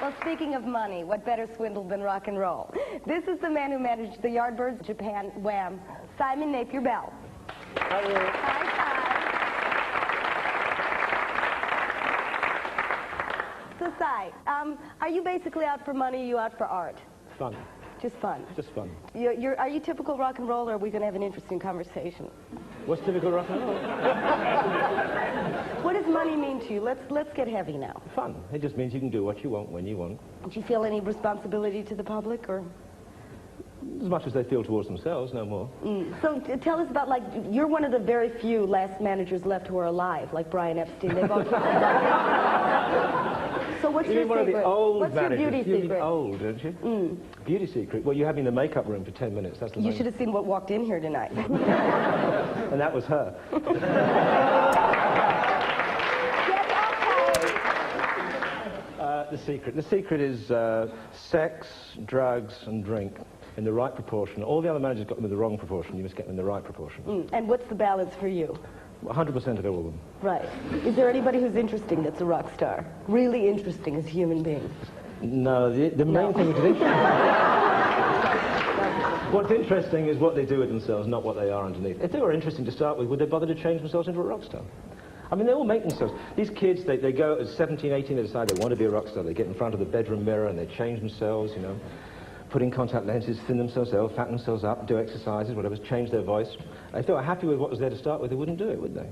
Well, speaking of money, what better swindle than rock and roll? This is the man who managed the Yardbirds of Japan, Wham, Simon Napier-Bell. Hi, Hi. So, Si, are you basically out for money, or are you out for art? Fun. Just fun? Just fun. Are you typical rock and roll, or are we going to have an interesting conversation? What's typical rock and roll? What does money mean to you? Let's get heavy now. Fun. It just means you can do what you want when you want. Do you feel any responsibility to the public, or? As much as they feel towards themselves, no more. So tell us about, like, you're one of the very few last managers left who are alive, like Brian Epstein. They've all So what's your one secret? Of the old what's managers. your beauty secret? Old, don't you? Beauty secret? Well, you had me in the makeup room for 10 minutes. That's the You should have seen what walked in here tonight. And that was her. The secret. The secret is sex, drugs, and drink in the right proportion. All the other managers got them in the wrong proportion. You must get them in the right proportion. And what's the balance for you? 100% of all of them. Right. Is there anybody who's interesting that's a rock star? Really interesting as a human being? No, the main thing which is interesting... What's interesting is what they do with themselves, not what they are underneath. If they were interesting to start with, would they bother to change themselves into a rock star? I mean, they all make themselves. These kids, they go at 17, 18, they decide they want to be a rock star. They get in front of the bedroom mirror and they change themselves, you know, put in contact lenses, thin themselves out, fatten themselves up, do exercises, whatever, change their voice. If they were happy with what was there to start with, they wouldn't do it, would they?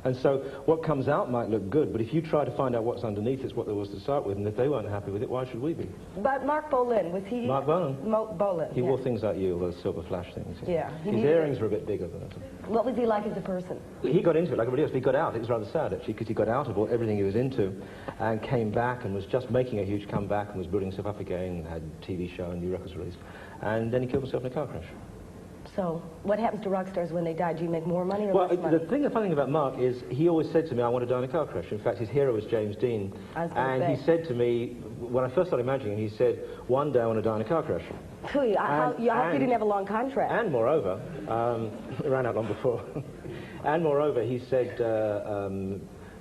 And so what comes out might look good, but if you try to find out what's underneath, it's what there was to start with, and if they weren't happy with it, why should we be? But Mark Bolan, was he... Mark Bolan? Bolan, He wore things like you, those silver flash things. Yeah. His earrings were a bit bigger than that. What was he like as a person? He got into it like everybody else, but he got out. It was rather sad, actually, because he got out of everything he was into and came back and was just making a huge comeback and was building himself up again and had a TV show and new records released. And then he killed himself in a car crash. So, what happens to rock stars when they die? Do you make more money or less money? The funny thing about Mark is he always said to me, I want to die in a car crash. In fact, his hero was James Dean. And he said to me, when I first started imagining him, he said, one day I want to die in a car crash. I hope you didn't have a long contract. And moreover, it ran out long before. And moreover, he said,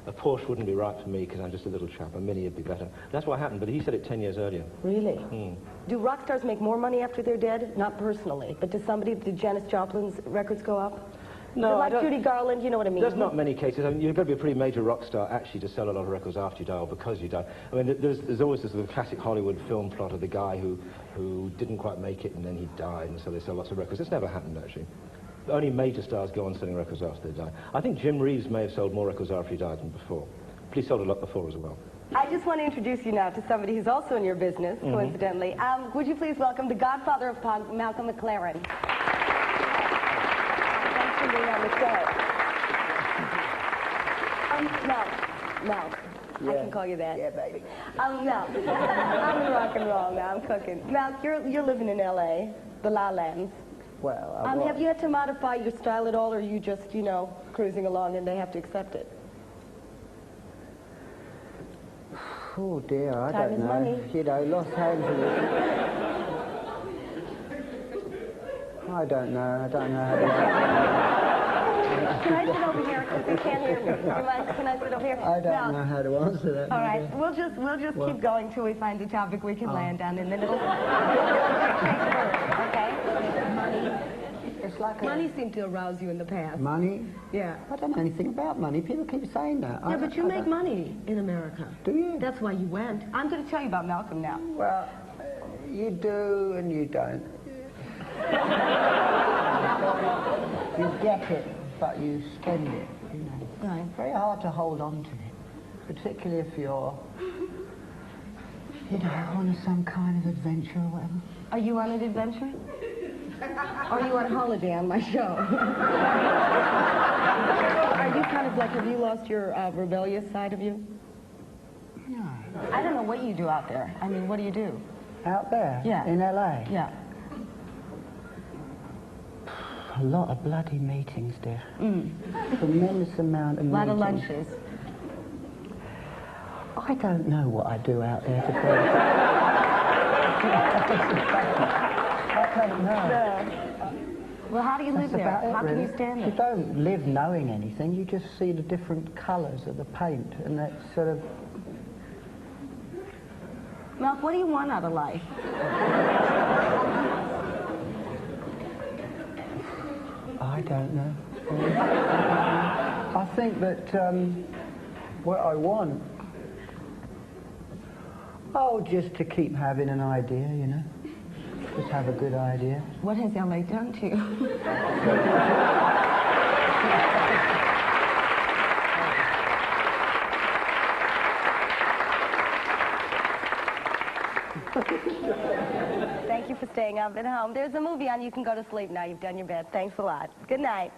a Porsche wouldn't be right for me because I'm just a little chap. A Mini would be better. That's what happened, but he said it 10 years earlier. Really? Do rock stars make more money after they're dead? Not personally, but did Janis Joplin's records go up? No, like Judy Garland, you know what I mean? There's not many cases. I mean, you've got to be a pretty major rock star actually to sell a lot of records after you die or because you die. I mean, there's always this sort of classic Hollywood film plot of the guy who didn't quite make it and then he died, and so they sell lots of records. It's never happened, actually. Only major stars go on selling records after they die. I think Jim Reeves may have sold more records after he died than before. But he sold a lot before as well. I just want to introduce you now to somebody who's also in your business, coincidentally. Would you please welcome the godfather of punk, Malcolm McLaren. Thanks for being on the show. Mel. Yeah. I can call you that. Yeah, baby. Mel. I'm in rock and roll now. I'm cooking. Mel, you're living in L.A., the La Lands. Well, have you had to modify your style at all, or are you just, you know, cruising along and they have to accept it? Oh dear, I Time don't is know. money. You know, Los Angeles. I don't know how to... Can I sit over here? Because they can't hear me. Can I sit over here? I don't know how to answer that. All right, we'll just keep going till we find a topic we can land on, and then it'll... Okay? Money. It's like Money seemed to arouse you in the past. Money? Yeah. I don't know anything about money. People keep saying that. Yeah, but you make money in America. Do you? That's why you went. I'm going to tell you about Malcolm now. Well, you do and you don't. You get it, but you spend it, you know. Right. It's very hard to hold on to it, particularly if you're, you know, on some kind of adventure or whatever. Are you on an adventure? Are you on holiday on my show? Are you kind of like, have you lost your rebellious side of you? No. I don't know what you do out there. I mean, what do you do? Out there? Yeah. In L.A.? Yeah. A lot of bloody meetings, dear. Tremendous amount of meetings. A lot of lunches. I don't know what I do out there to be. I don't know. Well, how do you live there? How can you stand it? You don't live knowing anything. You just see the different colours of the paint, and that sort of... Malc, what do you want out of life? I don't know. I think that what I want, just to keep having an idea, you know. Just have a good idea. What has LA done to you? Thank you for staying up at home. There's a movie on. You can go to sleep now. You've done your bed. Thanks a lot. Good night.